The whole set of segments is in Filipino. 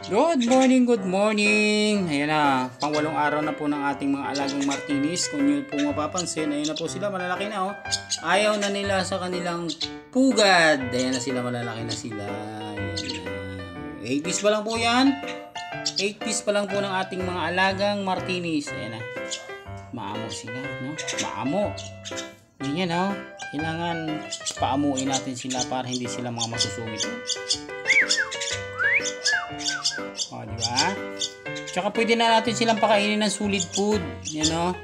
Good morning, good morning. Ayan na, pangwalong araw na po ng ating mga alagang Martinis. Kung nyo po mapapansin, ayan na po sila, malalaki na oh. Ayaw na nila sa kanilang pugad. Ayan na sila, malalaki na sila. Ayan na. 8 days pa lang po yan. 8 days pa lang po ng ating mga alagang Martinis. Ayan na. Maamo sila, no? Maamo. Ayan oh. Kailangan paamuin natin sila para hindi sila mga masusungit. O, di ba? Tsaka pwede na natin silang pakainin ng solid food. Yan o.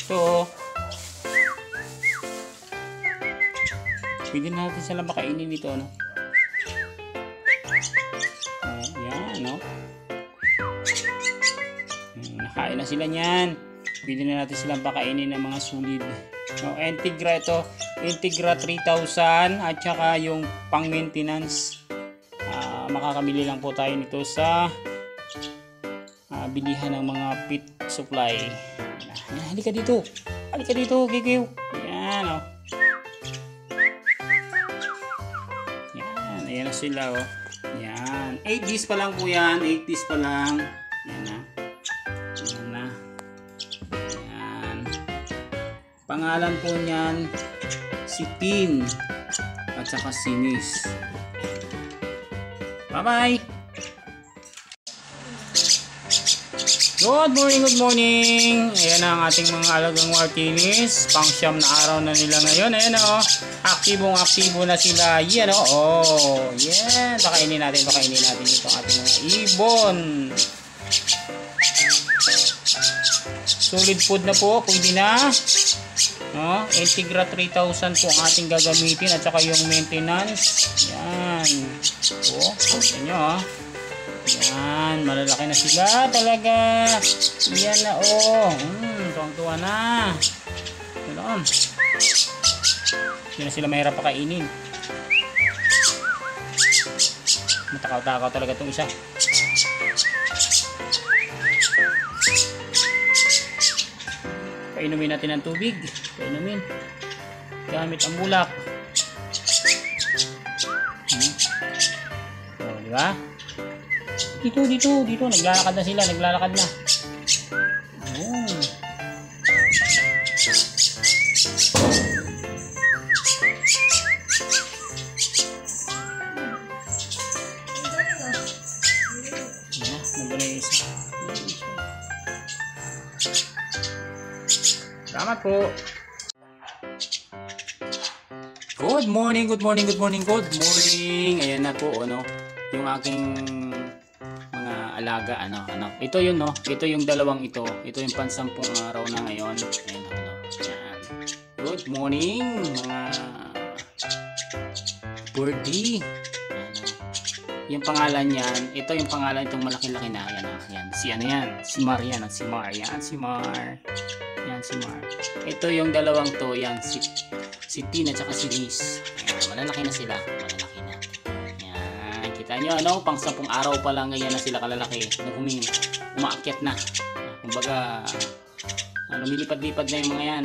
So, pwede na natin silang pakainin nito, no? Yan, no? Nakain na sila niyan. Pwede na natin silang pakainin ng mga solid. So, Integra ito. Integra 3000 at saka yung pang maintenance. Makakabili lang po tayo nito sa bilihan ng mga pet supply. Halika dito. Halika dito, Gigiw. Yan, oh. Yan, ayan na sila, oh. Yan. 8 days pa lang po yan. 8 days pa lang. Yan na. Yan na. Yan. Pangalan po niyan, si Tin at saka si Nis. Bye-bye! Good morning, good morning! Ayan na ang ating mga alagang Martinis. Pang-siyam na araw na nila ngayon. Ayan o. Aktibong-aktibo na sila. Yan o. Oh, yan. Pakainin natin ito ang ating mga ibon. Solid food na po. Pwede na. No? Integra 3000 po ang ating gagamitin at saka yung maintenance. Yan. O, yan nyo ha. Yan, malalaki na sila talaga. Yan na o. Tuwang-tuwa na. Yan. Hindi na sila mahirap pakainin. Matakaw-takaw talaga itong isa. Painumin natin ng tubig. Painumin. Gamit ang bulak. O, diba? Dito. Naglalakad na sila. Naglalakad na. Oh. Salamat po. Good morning. Ayan na po, ano, yung aking mga alaga, ano. Ito yun, no. Ito yung dalawang ito. Ito yung pansampung araw na ngayon. Ayan, ano. Ayan. Good morning, mga birdie. Ano. Yung pangalan niyan, ito yung pangalan itong malaki-laki na. Ayan, ayan. Si ano yan? Si Mar yan. Si Mar. Yan, si Mar. Yan, si Mar. Ito yung dalawang to. Yan, si Tina at saka si Liz. Ayan, malalaki na sila. Malalaki na. Ayan, kita nyo, ano? Pang 10 araw pa lang ngayon na sila kalalaki. Umaakyat na. Kumbaga, lumilipad-lipad na yung mga yan.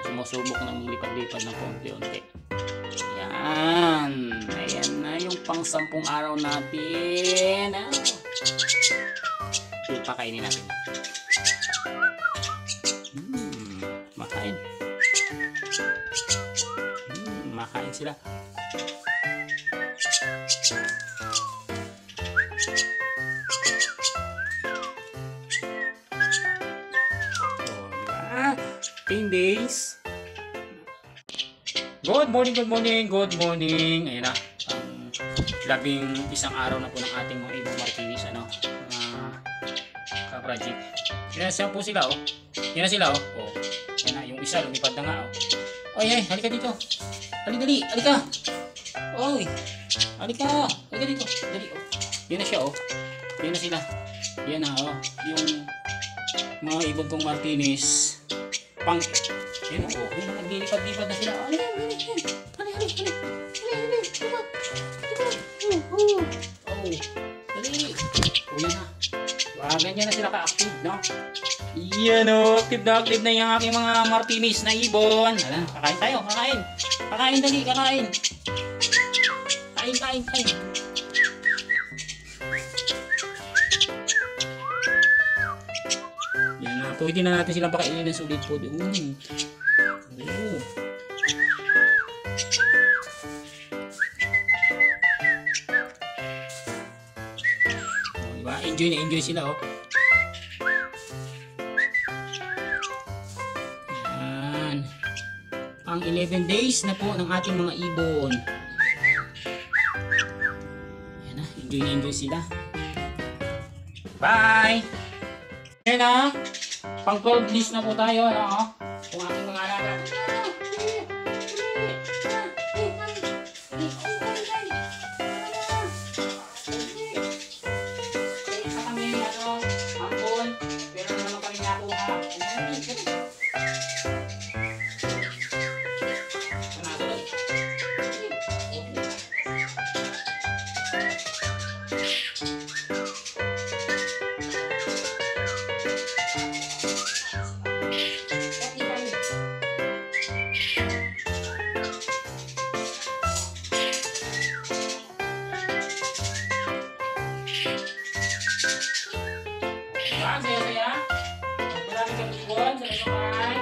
Sumusubok na lumilipad-lipad ng konti-unti. Ayan. Ayan na yung pang 10 araw natin. Pakainin natin. Makain. Makain sila. So, diba? 10 days. Good morning. Ayan na. Labing isang araw na po ng ating mga ibang Martinis, ano, ka-project. Yan na po sila, oh. Yan na sila, oh. Oh. Yan na, yung isa lumipad na nga, oh. Oy, halika dito. Dali, halika. Oy. Halika dito. Dali, oh. Yan na siya, oh. Yan na sila. Yan na, oh. Yung mga ibon kong Martinis. Yan, oh. Yan, naglilipad-lipad na sila. Halika. Oh, dali. Oh, yan na. Ganyan na sila ka-active, no? Yan o, active na yung aking mga Martinis na ibon. Alam, kakain tayo, kakain. Kakain, dali, kakain. Kain. Pwede na natin silang pakainin ng solid food. Diba? Enjoy na enjoy sila, oh. Yan. Ang 11 days na po ng ating mga ibon. Yan na, enjoy sila. Bye! Yan na, pang 12 days na po tayo, no? Kung aking mga alaga. Isa kami, ampon, pero naman kami nakuha. Saya-saya. Berani ke kebun, saya makan.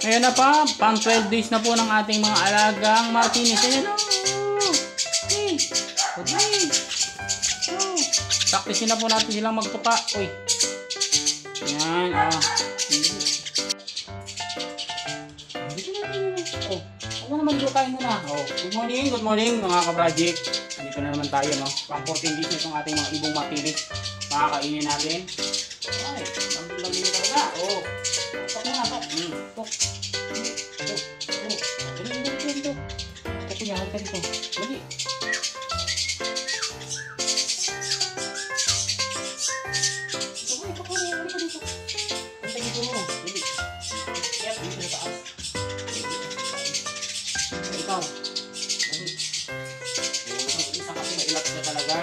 Ayan na pa, pang 12 days na po ng ating mga alagang Martinez. Ayan o. Hey. Okay. Oh. Practicein na po natin silang magtuka. Uy. Ayan. Oh. Oh. Ano naman lukain mo na. Oh. Good morning mga ka-project. Dito na naman tayo, no. Pang 14 days na itong ating mga ibong Martinez. Makakainin natin. Ay, lamig talaga. Oh. Tok na, tok. Tok. Halika dito. Dali. Ikaw. Isa kasi mailap na talaga.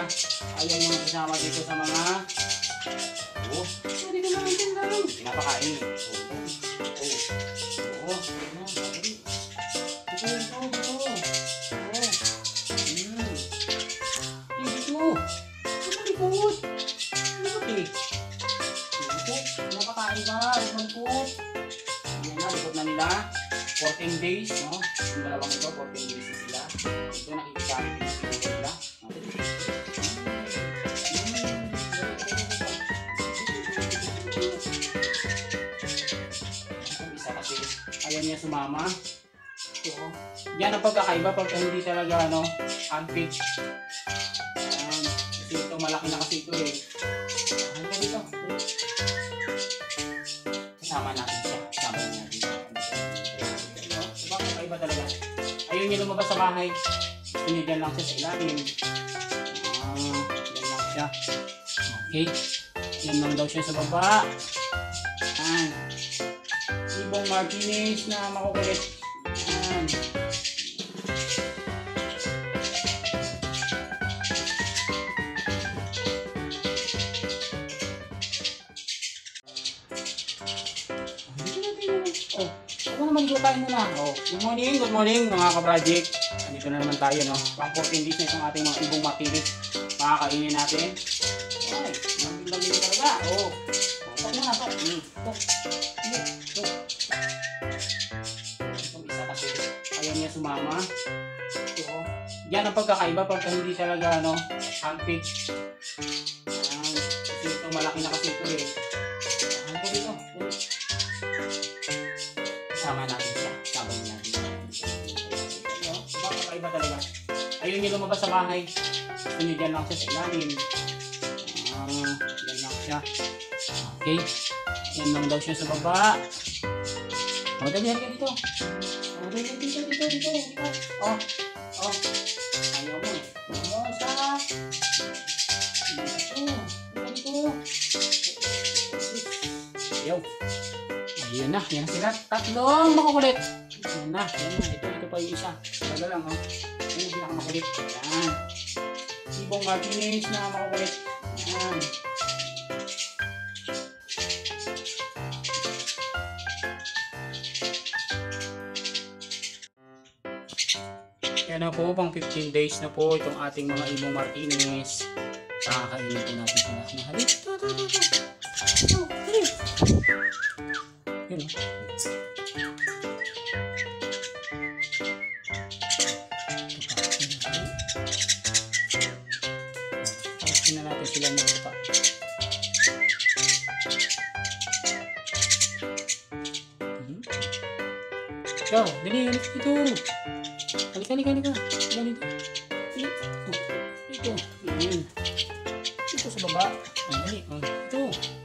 Ayaw nyo isama dito sa mga hindi ka naman din lang. Pinapakain. Napakain ka, malikot. Yan na, likot na nila. 14 days, no? Yung dalawang ito, 14 days na sila. Ito, nakikisama din sila. Isa kasi, ayaw niya sumama. Ito, yan ang pagkakaiba pagka hindi talaga, ano, unfit. Yan. Kasi ito, malaki na kasi ito eh. Halika dito. Kasama natin siya. Kasama natin siya. Diba? Kakaiba talaga. Ayaw niya lumabas sa bahay. Gusto niya dyan lang siya sa ilalim. Dyan lang siya. Okay. Yan lang daw siya sa baba. Yan. Ibong Martinez na makukulit. Yan. Ako naman lukain mo na. Oh, good morning mga ka-project. Dito na naman tayo, no. Pang 14 days na itong ating mga ibong Martinez. Makakainin natin. Ay, lamig talaga. Oh. Tok na, tok. Tok. Tok. Itong isa kasi ayaw niya sumama. Ito, oh. Yan ang pagkakaiba pagka hindi talaga, ano, unfit. Yan. Kasi ito malaki na kasi ito eh. Ano ko dito? Sama natin siya. Sama natin siya. Diba? Kakaiba talaga. Ayaw niya lumabas sa bahay. Gusto niya dyan lang siya sa ilalim. siya. Okay. Yan lang daw siya sa baba. O, dali, halika dito. O, dali, dito. O, ayaw mo eh. Sa... Dito. Ayaw. Ayun na, yan sila. Tatlong makukulit. Yan na. Ito pa yung isa. Talaga lang, o. Yan yung pinakamakulit. Yan. Ibong Martinez na makukulit. Yan. Yan na po, pang 15 days na po itong ating mga Ibong Martinez. Kakakainin po natin sila. Halip, ito. Halip. Yun o. Tapos na natin sila magpapa. Yo, dali, halip dito. Halika. Dito. Dito. Dito sa baba. Dali. Dito.